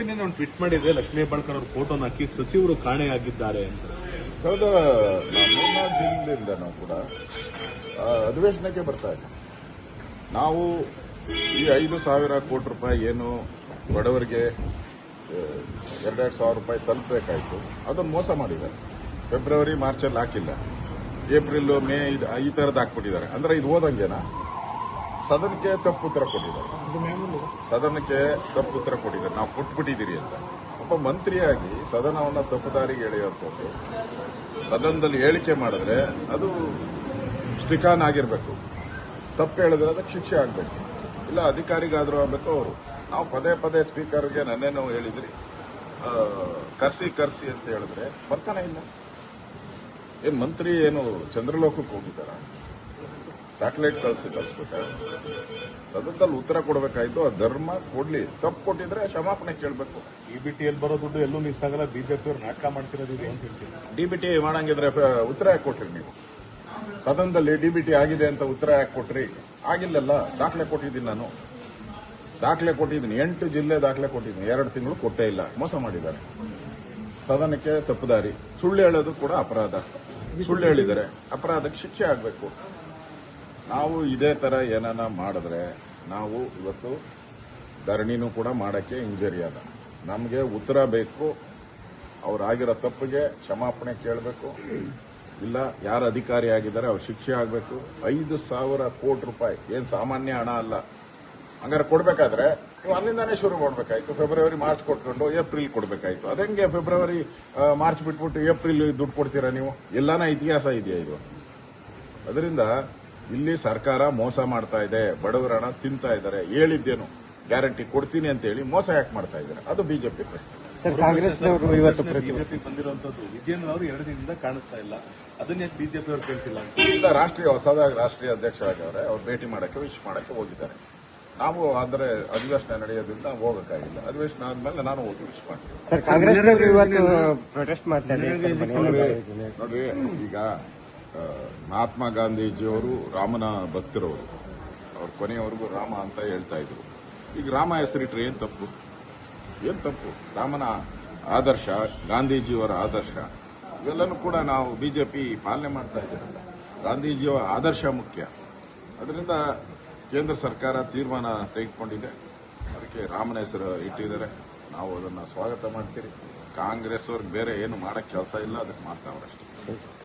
BJP ಒಂದು tweet ಮಾಡಿದೆ, ಲಕ್ಷ್ಮೀ ಹೆಬ್ಬಾಳ್ಕರ್ ಅವ್ರ ಫೋಟೋನ ಹಾಕಿ ಸಚಿವರು ಕಾಣೆಯಾಗಿದ್ದಾರೆ ಅಂತ. ಕಳೆದ 3-4 ದಿನದಿಂದ ನಾವು ಕೂಡ ಅಧಿವೇಶನಕ್ಕೆ ಬರ್ತಾ ಇದ್ದೀವಿ. ನಾವು ಈ 5,000 ಕೋಟಿ ರೂಪಾಯಿ ಏನು ಬಡವರಿಗೆ 2,000 ರೂಪಾಯಿ ತಲುಪಬೇಕಾಯಿತು, ಅದನ್ನು ಮೋಸ ಮಾಡಿದ್ದಾರೆ. ಫೆಬ್ರವರಿ ಮಾರ್ಚಲ್ಲಿ ಹಾಕಿಲ್ಲ, ಏಪ್ರಿಲ್ ಮೇ ಈ ಥರದ್ದು ಹಾಕ್ಬಿಟ್ಟಿದ್ದಾರೆ. ಅಂದ್ರೆ ಇದು ಓದಂಗೆನಾ? ಸದನಕ್ಕೆ ತಪ್ಪು ಉತ್ತರ ಕೊಟ್ಟಿದ್ದಾರೆ. ನಾವು ಕೊಟ್ಬಿಟ್ಟಿದ್ದೀರಿ ಅಂತ. ಒಬ್ಬ ಮಂತ್ರಿಯಾಗಿ ಸದನವನ್ನ ತಪ್ಪುದಾರಿಗೆ ಎಳೆಯುವಂಥದ್ದು, ಸದನದಲ್ಲಿ ಹೇಳಿಕೆ ಮಾಡಿದ್ರೆ ಅದು ಸ್ಟಿಕಾನ್ ಆಗಿರಬೇಕು. ತಪ್ಪು ಹೇಳಿದ್ರೆ ಅದಕ್ಕೆ ಶಿಕ್ಷೆ ಆಗಬೇಕು, ಇಲ್ಲ ಅಧಿಕಾರಿಗಾದರೂ ಆಗಬೇಕು ಅವರು. ನಾವು ಪದೇ ಪದೇ ಸ್ಪೀಕರ್ಗೆ ನನ್ನೇನೋ ಹೇಳಿದ್ರಿ, ಕರ್ಸಿ ಅಂತ ಹೇಳಿದ್ರೆ ಬರ್ತಾನೆ ಇಲ್ಲ. ಏನ್ ಮಂತ್ರಿ ಏನು ಚಂದ್ರಲೋಕಕ್ಕೆ ಹೋಗಿದ್ದಾರ? ಸ್ಯಾಟಲೈಟ್ ಕಳಿಸ್ಬಿಟ್ಟ. ಸದನದಲ್ಲಿ ಉತ್ತರ ಕೊಡಬೇಕಾಯ್ತು. ಆ ಧರ್ಮ ಕೊಡ್ಲಿ, ತಪ್ಪು ಕೊಟ್ಟಿದ್ರೆ ಕ್ಷಮಾಪಣೆ ಕೇಳಬೇಕು. ಡಿಬಿಟಿಯಲ್ಲಿ ಬರೋ ದುಡ್ಡು ಎಲ್ಲೂ ಮಿಸ್ ಆಗಲ್ಲ, ಬಿಜೆಪಿ ಅವ್ರು ನಾಟಕ ಮಾಡ್ತಿರೋದು ಅಂತ ಹೇಳ್ತೀನಿ. ಡಿಬಿಟಿ ಮಾಡಂಗಿದ್ರೆ ಉತ್ತರ ಯಾಕೆ ಕೊಟ್ರಿ ನೀವು? ಸದನದಲ್ಲಿ ಡಿಬಿಟಿ ಆಗಿದೆ ಅಂತ ಉತ್ತರ ಯಾಕೆ ಕೊಟ್ರಿ? ಆಗಿಲ್ಲಲ್ಲ. ದಾಖಲೆ ಕೊಟ್ಟಿದ್ದೀನಿ ನಾನು, 8 ಜಿಲ್ಲೆ ದಾಖಲೆ ಕೊಟ್ಟಿದ್ದೀನಿ. 2 ತಿಂಗಳು ಕೊಟ್ಟೇ ಇಲ್ಲ. ಮೋಸ ಮಾಡಿದ್ದಾರೆ. ಸದನಕ್ಕೆ ತಪ್ಪುದಾರಿ. ಸುಳ್ಳು ಹೇಳೋದು ಕೂಡ ಅಪರಾಧ. ಸುಳ್ಳು ಹೇಳಿದರೆ ಅಪರಾಧಕ್ಕೆ ಶಿಕ್ಷೆ ಆಗಬೇಕು. ನಾವು ಇದೇ ತರ ಏನಾನ ಮಾಡಿದ್ರೆ ನಾವು ಇವತ್ತು ಧರಣಿನೂ ಕೂಡ ಮಾಡಕ್ಕೆ ಇಂಜರಿ ಅದ. ನಮಗೆ ಉತ್ತರ ಬೇಕು. ಅವರಾಗಿರೋ ತಪ್ಪಿಗೆ ಕ್ಷಮಾಪಣೆ ಕೇಳಬೇಕು. ಇಲ್ಲ, ಯಾರು ಅಧಿಕಾರಿ ಆಗಿದ್ದಾರೆ ಅವ್ರ ಶಿಕ್ಷೆ ಆಗಬೇಕು. 5,000 ಕೋಟಿ ರೂಪಾಯಿ ಏನ್ ಸಾಮಾನ್ಯ ಹಣ ಅಲ್ಲ. ಹಂಗಾರೆ ಕೊಡಬೇಕಾದ್ರೆ ನೀವು ಅಲ್ಲಿಂದಾನೇ ಶುರು ಮಾಡಬೇಕಾಯ್ತು. ಫೆಬ್ರವರಿ ಮಾರ್ಚ್ ಕೊಟ್ಕೊಂಡು ಏಪ್ರಿಲ್ ಕೊಡಬೇಕಾಯ್ತು. ಅದಂಗೆ ಫೆಬ್ರವರಿ ಮಾರ್ಚ್ ಬಿಟ್ಬಿಟ್ಟು ಏಪ್ರಿಲ್ ದುಡ್ಡು ಕೊಡ್ತೀರಾ ನೀವು? ಎಲ್ಲಾನ ಇತಿಹಾಸ ಇದೆಯಾ ಇದು? ಅದರಿಂದ ಇಲ್ಲಿ ಸರ್ಕಾರ ಮೋಸ ಮಾಡ್ತಾ ಇದೆ. ಬಡವರ ಹಣ ತಿಂತಾ ಇದ್ದಾರೆ. ಹೇಳಿದ್ದೇನು ಗ್ಯಾರಂಟಿ ಕೊಡ್ತೀನಿ ಅಂತ ಹೇಳಿ ಮೋಸ ಯಾಕೆ ಮಾಡ್ತಾ ಇದ್ದಾರೆ? ಅದು ಬಿಜೆಪಿ ಪ್ರಶ್ನೆ. ಕಾಂಗ್ರೆಸ್ನವರು ಇವತ್ತು ಬಿಜೆಪಿ ಬಂದಿರುವಂತದ್ದು ವಿಜಯೇಂದ್ರ ಅವರು 2 ದಿನದಿಂದ ಕಾಣಿಸ್ತಾ ಇಲ್ಲ. ಅದನ್ನ ಬಿಜೆಪಿ ಅವರು ಕೇಳ್ತಿಲ್ಲ ಅಂತ. ಇಲ್ಲ, ಹೊಸದಾಗಿ ರಾಷ್ಟ್ರೀಯ ಅಧ್ಯಕ್ಷರಾಗವ್ರೆ. ಅವ್ರು ಭೇಟಿ ಮಾಡಕ್ಕೆ ವಿಶ್ ಮಾಡಕ್ಕೆ ಹೋಗಿದ್ದಾರೆ. ನಾವು ಆದರೆ ಅಧಿವೇಶನ ನಡೆಯೋದ್ರಿಂದ ಹೋಗಕ್ಕಾಗಿಲ್ಲ. ಅಧಿವೇಶನ ಆದ್ಮೇಲೆ ನಾನು ಹೋಗಿ ವಿಶ್ ಮಾಡ್ತೀನಿ. ಕಾಂಗ್ರೆಸ್ನವರು ಇವತ್ತು ಪ್ರೊಟೆಸ್ಟ್ ಮಾಡ್ತಾರೆ. ನೋಡ್ರಿ, ಈಗ ಮಹಾತ್ಮ ಗಾಂಧೀಜಿಯವರು ರಾಮನ ಭಕ್ತರವರು. ಅವ್ರ ಕೊನೆಯವರೆಗೂ ರಾಮ ಅಂತ ಹೇಳ್ತಾ ಇದ್ರು. ಈಗ ರಾಮ ಹೆಸರಿಟ್ರೆ ಏನ್ ತಪ್ಪು? ರಾಮನ ಆದರ್ಶ, ಗಾಂಧೀಜಿಯವರ ಆದರ್ಶ ಇವೆಲ್ಲನೂ ಕೂಡ ನಾವು ಬಿಜೆಪಿ ಪಾಲನೆ ಮಾಡ್ತಾ ಇದ್ದೀರಲ್ಲ. ಗಾಂಧೀಜಿಯವರ ಆದರ್ಶ ಮುಖ್ಯ. ಅದರಿಂದ ಕೇಂದ್ರ ಸರ್ಕಾರ ತೀರ್ಮಾನ ತೆಗೆದುಕೊಂಡಿದೆ. ಅದಕ್ಕೆ ರಾಮನ ಹೆಸರು ಇಟ್ಟಿದ್ದಾರೆ. ನಾವು ಅದನ್ನು ಸ್ವಾಗತ ಮಾಡ್ತೀರಿ. ಕಾಂಗ್ರೆಸ್ ಅವ್ರಿಗೆ ಬೇರೆ ಏನು ಮಾಡಕ್ಕೆ ಕೆಲಸ ಇಲ್ಲ, ಅದಕ್ಕೆ ಮಾಡ್ತಾವ್ರಷ್ಟೇ.